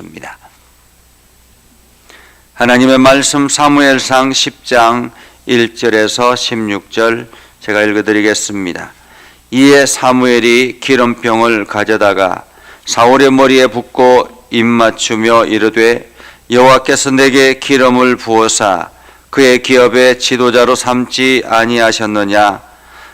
주셨습니다. 하나님의 말씀 사무엘상 10장 1절에서 16절 제가 읽어드리겠습니다. 이에 사무엘이 기름병을 가져다가 사울의 머리에 붓고 입맞추며 이르되 여호와께서 내게 기름을 부어사 그의 기업의 지도자로 삼지 아니하셨느냐?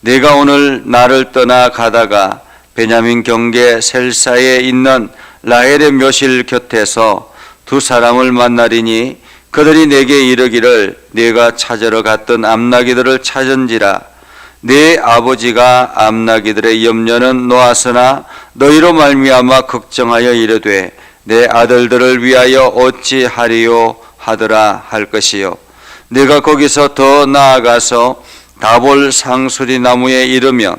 내가 오늘 나를 떠나 가다가 베냐민 경계 셀사에 있는 라헬의 묘실 곁에서 두 사람을 만나리니 그들이 내게 이르기를 내가 찾으러 갔던 암나기들을 찾은지라. 내 아버지가 암나기들의 염려는 놓았으나 너희로 말미암아 걱정하여 이르되 내 아들들을 위하여 어찌하리요 하더라 할 것이요. 내가 거기서 더 나아가서 다볼 상수리 나무에 이르면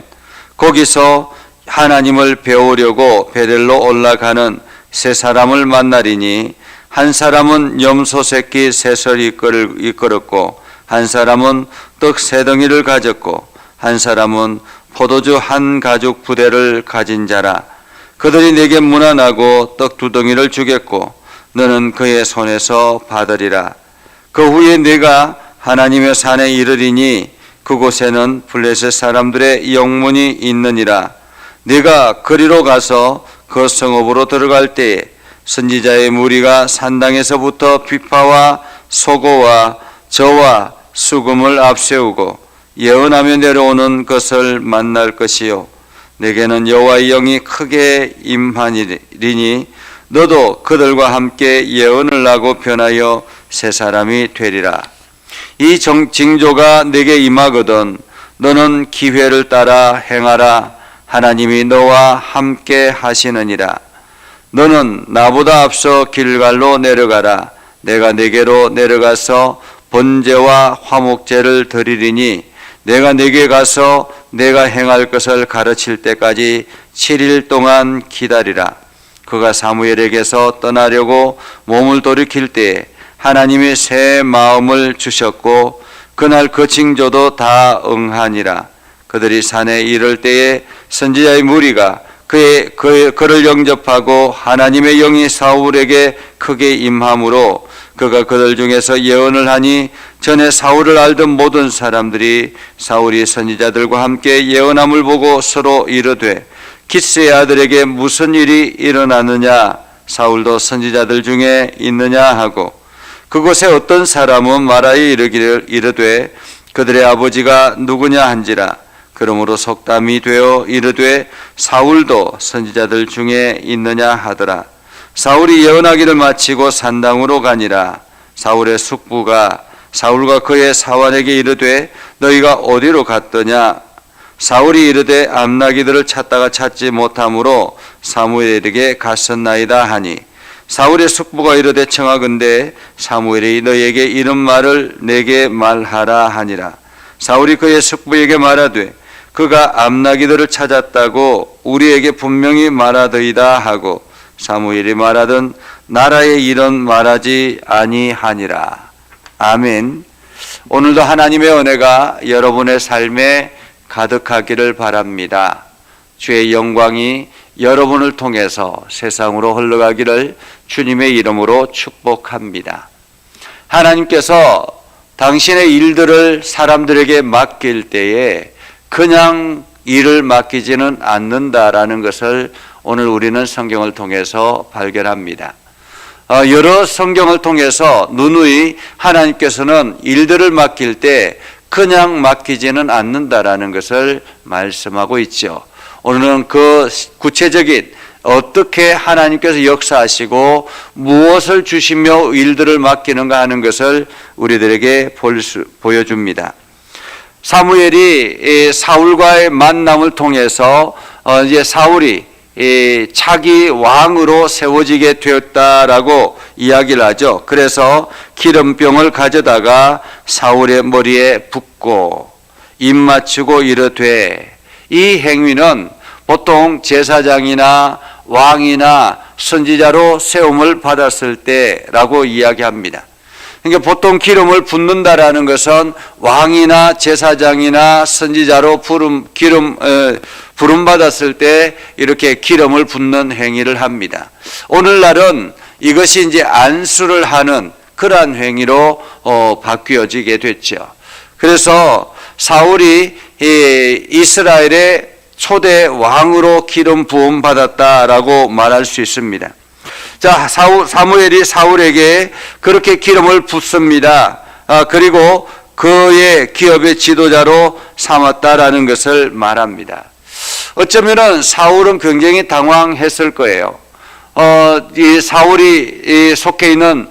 거기서 하나님을 배우려고 베델로 올라가는 세 사람을 만나리니 한 사람은 염소 새끼 셋을 이끌었고 한 사람은 떡 세 덩이를 가졌고 한 사람은 포도주 한 가죽 부대를 가진 자라. 그들이 내게 문안하고 떡 두 덩이를 주겠고 너는 그의 손에서 받으리라. 그 후에 내가 하나님의 산에 이르리니 그곳에는 블레셋 사람들의 영문이 있느니라. 네가 그리로 가서 그 성읍으로 들어갈 때에 선지자의 무리가 산당에서부터 비파와 소고와 저와 수금을 앞세우고 예언하며 내려오는 것을 만날 것이요. 내게는 여호와의 영이 크게 임하리니 너도 그들과 함께 예언을 하고 변하여 새 사람이 되리라. 이 징조가 내게 임하거든 너는 기회를 따라 행하라. 하나님이 너와 함께 하시느니라. 너는 나보다 앞서 길갈로 내려가라. 내가 네게로 내려가서 번제와 화목제를 드리리니 내가 네게 가서 내가 행할 것을 가르칠 때까지 7일 동안 기다리라. 그가 사무엘에게서 떠나려고 몸을 돌이킬 때에 하나님이 새 마음을 주셨고 그날 그 징조도 다 응하니라. 그들이 산에 이를 때에 선지자의 무리가 그를 영접하고 하나님의 영이 사울에게 크게 임함으로 그가 그들 중에서 예언을 하니 전에 사울을 알던 모든 사람들이 사울이 선지자들과 함께 예언함을 보고 서로 이르되 기스의 아들에게 무슨 일이 일어나느냐? 사울도 선지자들 중에 있느냐 하고 그곳에 어떤 사람은 말하여 이르되 그들의 아버지가 누구냐 한지라. 그러므로 속담이 되어 이르되 사울도 선지자들 중에 있느냐 하더라. 사울이 예언하기를 마치고 산당으로 가니라. 사울의 숙부가 사울과 그의 사환에게 이르되 너희가 어디로 갔더냐? 사울이 이르되 암나기들을 찾다가 찾지 못함으로 사무엘에게 갔었나이다 하니 사울의 숙부가 이르되 청하건대 사무엘이 너희에게 이런 말을 내게 말하라 하니라. 사울이 그의 숙부에게 말하되 그가 암나기들을 찾았다고 우리에게 분명히 말하더이다 하고 사무엘이 말하던 나라의 일은 말하지 아니하니라. 아멘. 오늘도 하나님의 은혜가 여러분의 삶에 가득하기를 바랍니다. 주의 영광이 여러분을 통해서 세상으로 흘러가기를 주님의 이름으로 축복합니다. 하나님께서 당신의 일들을 사람들에게 맡길 때에 그냥 일을 맡기지는 않는다라는 것을 오늘 우리는 성경을 통해서 발견합니다. 여러 성경을 통해서 누누이 하나님께서는 일들을 맡길 때 그냥 맡기지는 않는다라는 것을 말씀하고 있죠. 오늘은 그 구체적인 어떻게 하나님께서 역사하시고 무엇을 주시며 일들을 맡기는가 하는 것을 우리들에게 보여줍니다. 사무엘이 사울과의 만남을 통해서 이제 사울이 차기 왕으로 세워지게 되었다라고 이야기를 하죠. 그래서 기름병을 가져다가 사울의 머리에 붓고 입맞추고 이르되, 이 행위는 보통 제사장이나 왕이나 선지자로 세움을 받았을 때라고 이야기합니다. 그러니까 보통 기름을 붓는다라는 것은 왕이나 제사장이나 선지자로 부름 받았을 때 이렇게 기름을 붓는 행위를 합니다. 오늘날은 이것이 이제 안수를 하는 그러한 행위로 바뀌어지게 됐죠. 그래서 사울이 이스라엘의 초대 왕으로 기름 부음 받았다라고 말할 수 있습니다. 자, 사무엘이 사울에게 그렇게 기름을 붓습니다. 그리고 그의 기업의 지도자로 삼았다라는 것을 말합니다. 어쩌면은 사울은 굉장히 당황했을 거예요. 이 사울이 속해 있는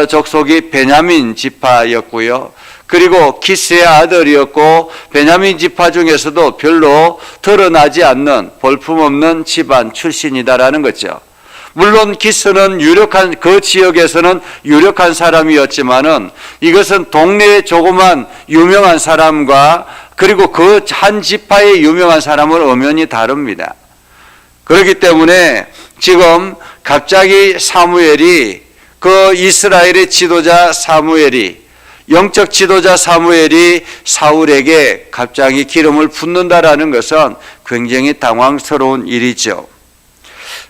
족속이 베냐민 지파였고요. 그리고 기스의 아들이었고 베냐민 지파 중에서도 별로 드러나지 않는 볼품없는 집안 출신이다라는 거죠. 물론 기스는 유력한 그 지역에서는 유력한 사람이었지만은 이것은 동네의 조그만 유명한 사람과 그리고 그 한 지파의 유명한 사람은 엄연히 다릅니다. 그렇기 때문에 지금 갑자기 사무엘이 그 이스라엘의 지도자 사무엘이 영적 지도자 사무엘이 사울에게 갑자기 기름을 붓는다라는 것은 굉장히 당황스러운 일이죠.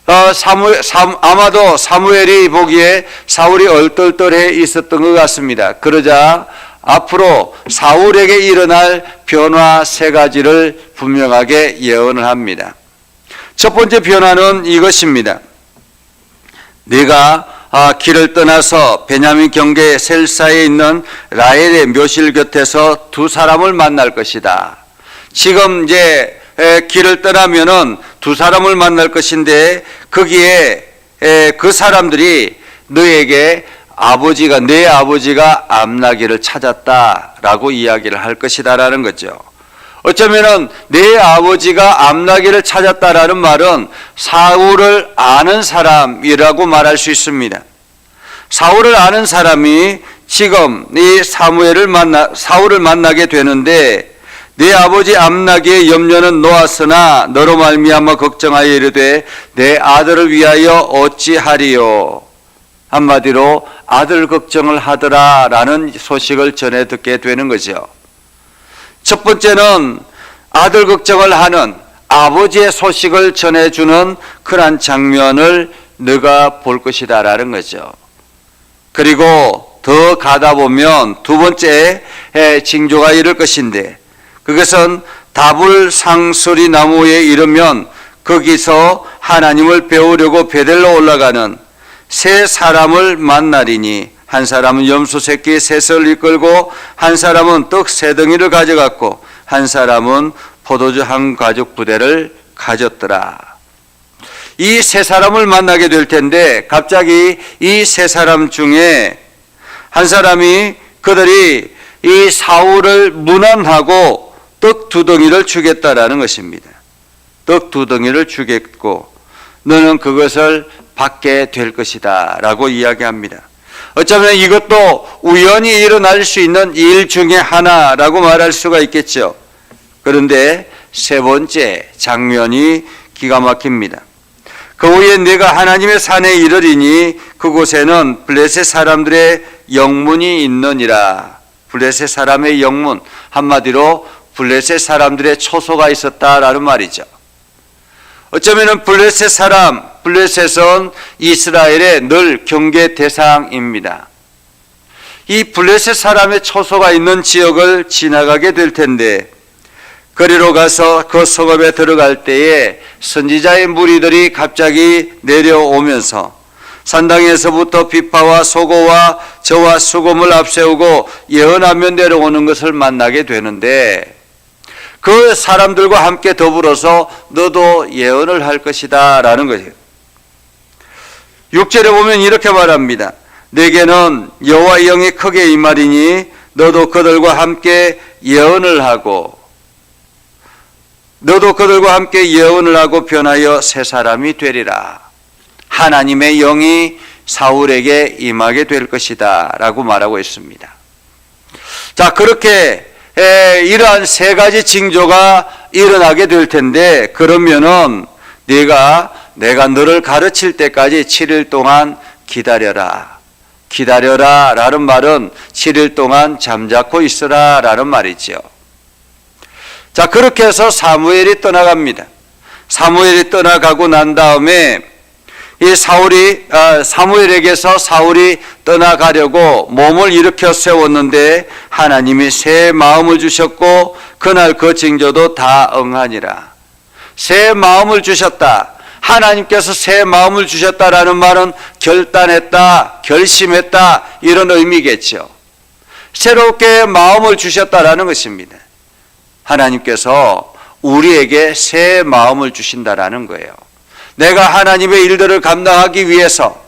아마도 사무엘이 보기에 사울이 얼떨떨해 있었던 것 같습니다. 그러자 앞으로 사울에게 일어날 변화 세 가지를 분명하게 예언을 합니다. 첫 번째 변화는 이것입니다. 네가 길을 떠나서 베냐민 경계 셀사에 있는 라헬의 묘실 곁에서 두 사람을 만날 것이다. 지금 이제 길을 떠나면은 두 사람을 만날 것인데 거기에 그 사람들이 너에게 내 아버지가 암나기를 찾았다라고 이야기를 할 것이다라는 거죠. 어쩌면은 내 아버지가 암나기를 찾았다라는 말은 사울을 아는 사람이라고 말할 수 있습니다. 사울을 아는 사람이 지금 이 사울을 만나게 되는데 내 아버지 암나기의 염려는 놓았으나 너로 말미암아 걱정하여 이르되 내 아들을 위하여 어찌하리요. 한마디로 아들 걱정을 하더라라는 소식을 전해 듣게 되는 거죠. 첫 번째는 아들 걱정을 하는 아버지의 소식을 전해주는 그러한 장면을 너가 볼 것이다라는 거죠. 그리고 더 가다 보면 두 번째 징조가 이럴 것인데 그것은 다불 상수리 나무에 이르면 거기서 하나님을 배우려고 베델로 올라가는 세 사람을 만나리니 한 사람은 염소 새끼 셋을 이끌고 한 사람은 떡 세 덩이를 가져갔고 한 사람은 포도주 한 가죽 부대를 가졌더라. 이 세 사람을 만나게 될 텐데 갑자기 이 세 사람 중에 한 사람이 그들이 이 사울을 문안하고 떡 두 덩이를 주겠다라는 것입니다. 떡 두 덩이를 주겠고 너는 그것을 받게 될 것이다 라고 이야기합니다. 어쩌면 이것도 우연히 일어날 수 있는 일 중에 하나라고 말할 수가 있겠죠. 그런데 세 번째 장면이 기가 막힙니다. 그 후에 내가 하나님의 산에 이르리니 그곳에는 블레셋 사람들의 영문이 있느니라. 블레셋 사람의 영문, 한마디로 블레셋 사람들의 초소가 있었다라는 말이죠. 어쩌면 블레셋은 이스라엘의 늘 경계 대상입니다. 이 블레셋 사람의 초소가 있는 지역을 지나가게 될 텐데 거리로 가서 그 성읍에 들어갈 때에 선지자의 무리들이 갑자기 내려오면서 산당에서부터 비파와 소고와 저와 수금을 앞세우고 예언하며 내려오는 것을 만나게 되는데 그 사람들과 함께 더불어서 너도 예언을 할 것이다 라는 거예요. 6절에 보면 이렇게 말합니다. 내게는 여호와의 영이 크게 임하리니 너도 그들과 함께 예언을 하고 변하여 새 사람이 되리라. 하나님의 영이 사울에게 임하게 될 것이다 라고 말하고 있습니다. 자, 그렇게 이러한 세 가지 징조가 일어나게 될 텐데 그러면은 내가 너를 가르칠 때까지 7일 동안 기다려라 라는 말은 7일 동안 잠자코 있으라 라는 말이죠. 자, 그렇게 해서 사무엘이 떠나갑니다. 사무엘이 떠나가고 난 다음에 이 사무엘에게서 사울이 떠나가려고 몸을 일으켜 세웠는데 하나님이 새 마음을 주셨고 그날 그 징조도 다 응하니라. 새 마음을 주셨다. 하나님께서 새 마음을 주셨다라는 말은 결단했다, 결심했다 이런 의미겠죠. 새롭게 마음을 주셨다라는 것입니다. 하나님께서 우리에게 새 마음을 주신다라는 거예요. 내가 하나님의 일들을 감당하기 위해서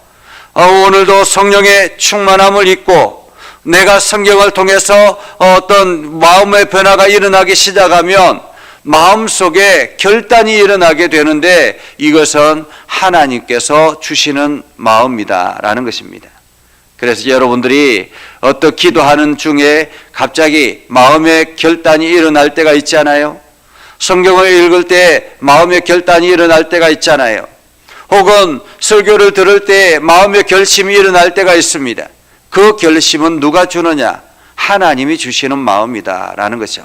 오늘도 성령의 충만함을 입고 내가 성경을 통해서 어떤 마음의 변화가 일어나기 시작하면 마음속에 결단이 일어나게 되는데 이것은 하나님께서 주시는 마음이다라는 것입니다. 그래서 여러분들이 어떤 기도하는 중에 갑자기 마음의 결단이 일어날 때가 있잖아요. 성경을 읽을 때 마음의 결단이 일어날 때가 있잖아요. 혹은 설교를 들을 때 마음의 결심이 일어날 때가 있습니다. 그 결심은 누가 주느냐? 하나님이 주시는 마음이다라는 거죠.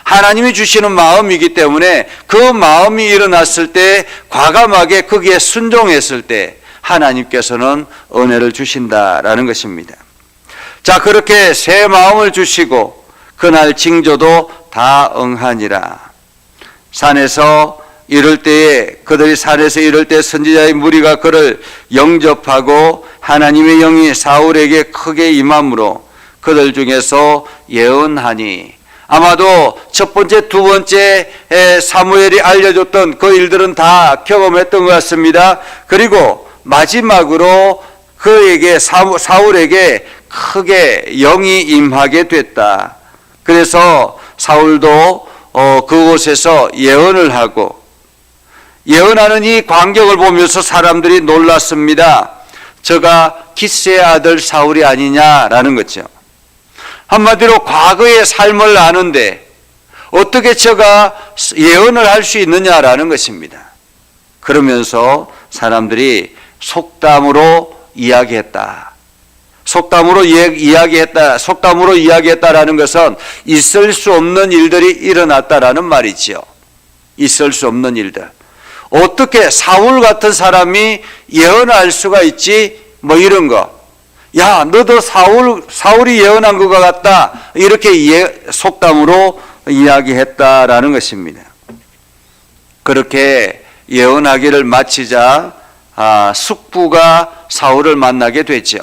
하나님이 주시는 마음이기 때문에 그 마음이 일어났을 때 과감하게 거기에 순종했을 때 하나님께서는 은혜를 주신다라는 것입니다. 자, 그렇게 새 마음을 주시고 그날 징조도 다 응하니라. 산에서 이럴 때에 그들이 산에서 이럴 때 선지자의 무리가 그를 영접하고 하나님의 영이 사울에게 크게 임함으로 그들 중에서 예언하니. 아마도 첫 번째, 두 번째 사무엘이 알려줬던 그 일들은 다 경험했던 것 같습니다. 그리고 마지막으로 그에게 사울에게 크게 영이 임하게 됐다. 그래서 사울도 그곳에서 예언을 하고 예언하는 이 광경을 보면서 사람들이 놀랐습니다. 저가 기스의 아들 사울이 아니냐라는 거죠. 한마디로 과거의 삶을 아는데 어떻게 저가 예언을 할 수 있느냐라는 것입니다. 그러면서 사람들이 속담으로 이야기했다. 속담으로 이야기했다라는 것은 있을 수 없는 일들이 일어났다라는 말이지요. 있을 수 없는 일들. 어떻게 사울 같은 사람이 예언할 수가 있지? 뭐 이런 거. 야, 너도 사울이 예언한 것 같다. 이렇게 속담으로 이야기했다라는 것입니다. 그렇게 예언하기를 마치자 숙부가 사울을 만나게 되죠.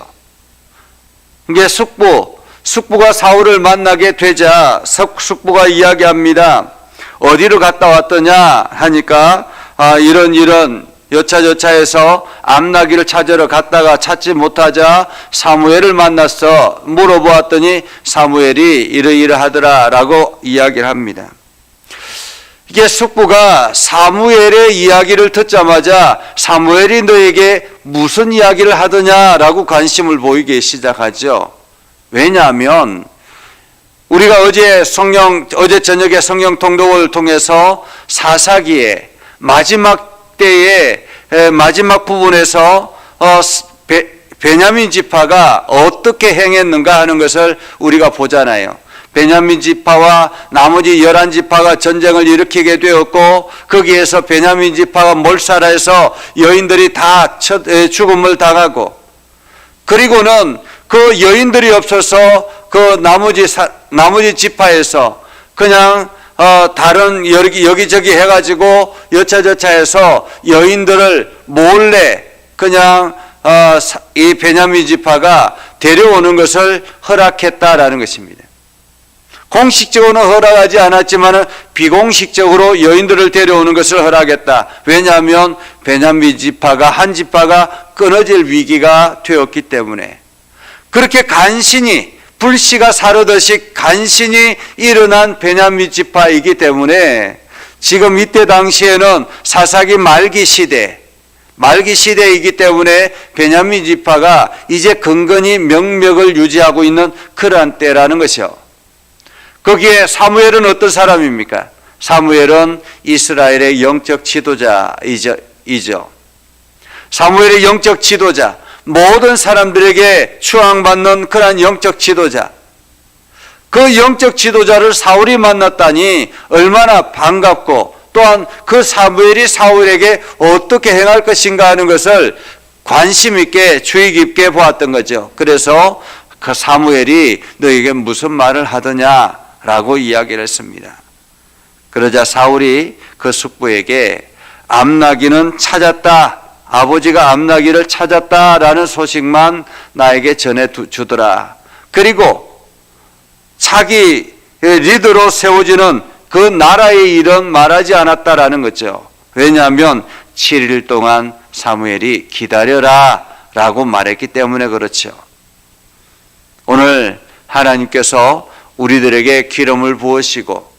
이게 숙부가 사울을 만나게 되자 숙부가 이야기합니다. 어디로 갔다 왔더냐 하니까 이런 여차저차해서 암나기를 찾으러 갔다가 찾지 못하자 사무엘을 만났어. 물어보았더니 사무엘이 이러이러하더라 라고 이야기를 합니다. 이게 숙부가 사무엘의 이야기를 듣자마자 사무엘이 너에게 무슨 이야기를 하더냐라고 관심을 보이기 시작하죠. 왜냐하면 우리가 어제 저녁에 성경 통독을 통해서 사사기의 마지막 때의 마지막 부분에서 베냐민 지파가 어떻게 행했는가 하는 것을 우리가 보잖아요. 베냐민 지파와 나머지 11지파가 전쟁을 일으키게 되었고 거기에서 베냐민 지파가 몰살해서 여인들이 다 죽음을 당하고 그리고는 그 여인들이 없어서 그 나머지 지파에서 그냥 다른 여기저기 해가지고 여차저차해서 여인들을 몰래 그냥 이 베냐민 지파가 데려오는 것을 허락했다라는 것입니다. 공식적으로는 허락하지 않았지만 비공식적으로 여인들을 데려오는 것을 허락했다. 왜냐하면 베냐민 지파가 한 지파가 끊어질 위기가 되었기 때문에 그렇게 간신히 불씨가 사르듯이 간신히 일어난 베냐민 지파이기 때문에 지금 이때 당시에는 사사기 말기 시대이기 때문에 베냐민 지파가 이제 근근히 명맥을 유지하고 있는 그러한 때라는 것이요. 거기에 사무엘은 어떤 사람입니까? 사무엘은 이스라엘의 영적 지도자이죠. 사무엘의 영적 지도자, 모든 사람들에게 추앙받는 그러한 영적 지도자. 그 영적 지도자를 사울이 만났다니 얼마나 반갑고 또한 그 사무엘이 사울에게 어떻게 행할 것인가 하는 것을 관심 있게 주의 깊게 보았던 거죠. 그래서 그 사무엘이 너에게 무슨 말을 하더냐라고 이야기를 했습니다. 그러자 사울이 그 숙부에게 암나귀는 찾았다, 아버지가 암나귀를 찾았다라는 소식만 나에게 전해주더라. 그리고 자기 리더로 세워지는 그 나라의 일은 말하지 않았다라는 거죠. 왜냐하면 7일 동안 사무엘이 기다려라 라고 말했기 때문에 그렇죠. 오늘 하나님께서 우리들에게 기름을 부으시고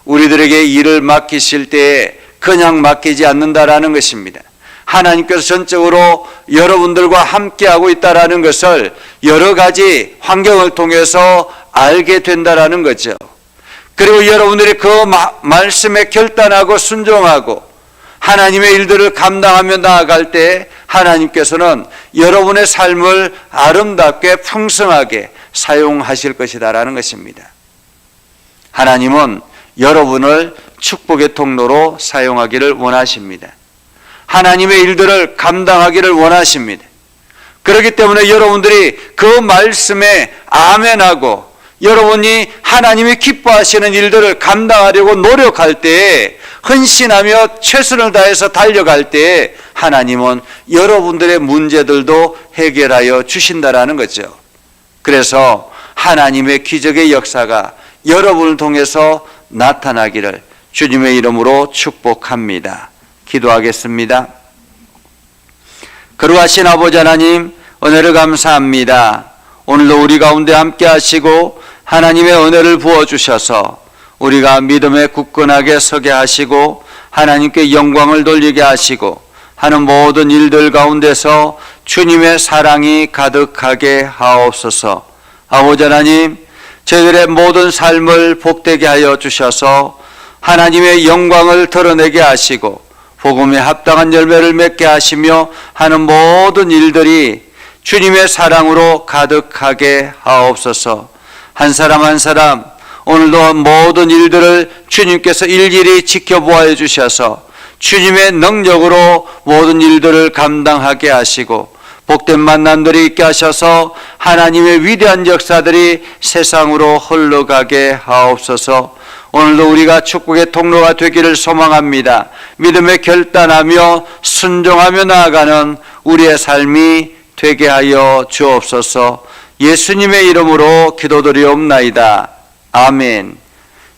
우리들에게 일을 맡기실 때에 그냥 맡기지 않는다라는 것입니다. 하나님께서 전적으로 여러분들과 함께하고 있다라는 것을 여러 가지 환경을 통해서 알게 된다라는 거죠. 그리고 여러분들이 그 말씀에 결단하고 순종하고 하나님의 일들을 감당하며 나아갈 때 하나님께서는 여러분의 삶을 아름답게 풍성하게 사용하실 것이다라는 것입니다. 하나님은 여러분을 축복의 통로로 사용하기를 원하십니다. 하나님의 일들을 감당하기를 원하십니다. 그렇기 때문에 여러분들이 그 말씀에 아멘하고 여러분이 하나님이 기뻐하시는 일들을 감당하려고 노력할 때에 헌신하며 최선을 다해서 달려갈 때에 하나님은 여러분들의 문제들도 해결하여 주신다라는 거죠. 그래서 하나님의 기적의 역사가 여러분을 통해서 나타나기를 주님의 이름으로 축복합니다. 기도하겠습니다. 거룩하신 아버지 하나님, 은혜를 감사합니다. 오늘도 우리 가운데 함께 하시고 하나님의 은혜를 부어주셔서 우리가 믿음에 굳건하게 서게 하시고 하나님께 영광을 돌리게 하시고 하는 모든 일들 가운데서 주님의 사랑이 가득하게 하옵소서. 아버지 하나님, 저희들의 모든 삶을 복되게 하여 주셔서 하나님의 영광을 드러내게 하시고 복음에 합당한 열매를 맺게 하시며 하는 모든 일들이 주님의 사랑으로 가득하게 하옵소서. 한 사람 한 사람 오늘도 모든 일들을 주님께서 일일이 지켜보아 주셔서 주님의 능력으로 모든 일들을 감당하게 하시고 복된 만남들이 있게 하셔서 하나님의 위대한 역사들이 세상으로 흘러가게 하옵소서. 오늘도 우리가 축복의 통로가 되기를 소망합니다. 믿음에 결단하며 순종하며 나아가는 우리의 삶이 되게 하여 주옵소서. 예수님의 이름으로 기도드리옵나이다. 아멘.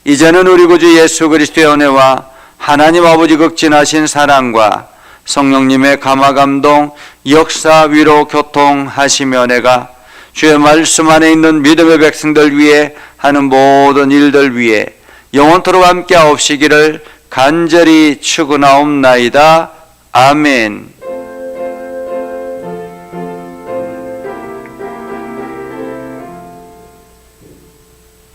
이제는 우리 구주 예수 그리스도의 은혜와 하나님 아버지 극진하신 사랑과 성령님의 감화감동, 역사, 위로, 교통하시며 은혜가 주의 말씀 안에 있는 믿음의 백성들 위해 하는 모든 일들 위해 영원토록 함께 하옵시기를 간절히 축원하옵나이다. 아멘.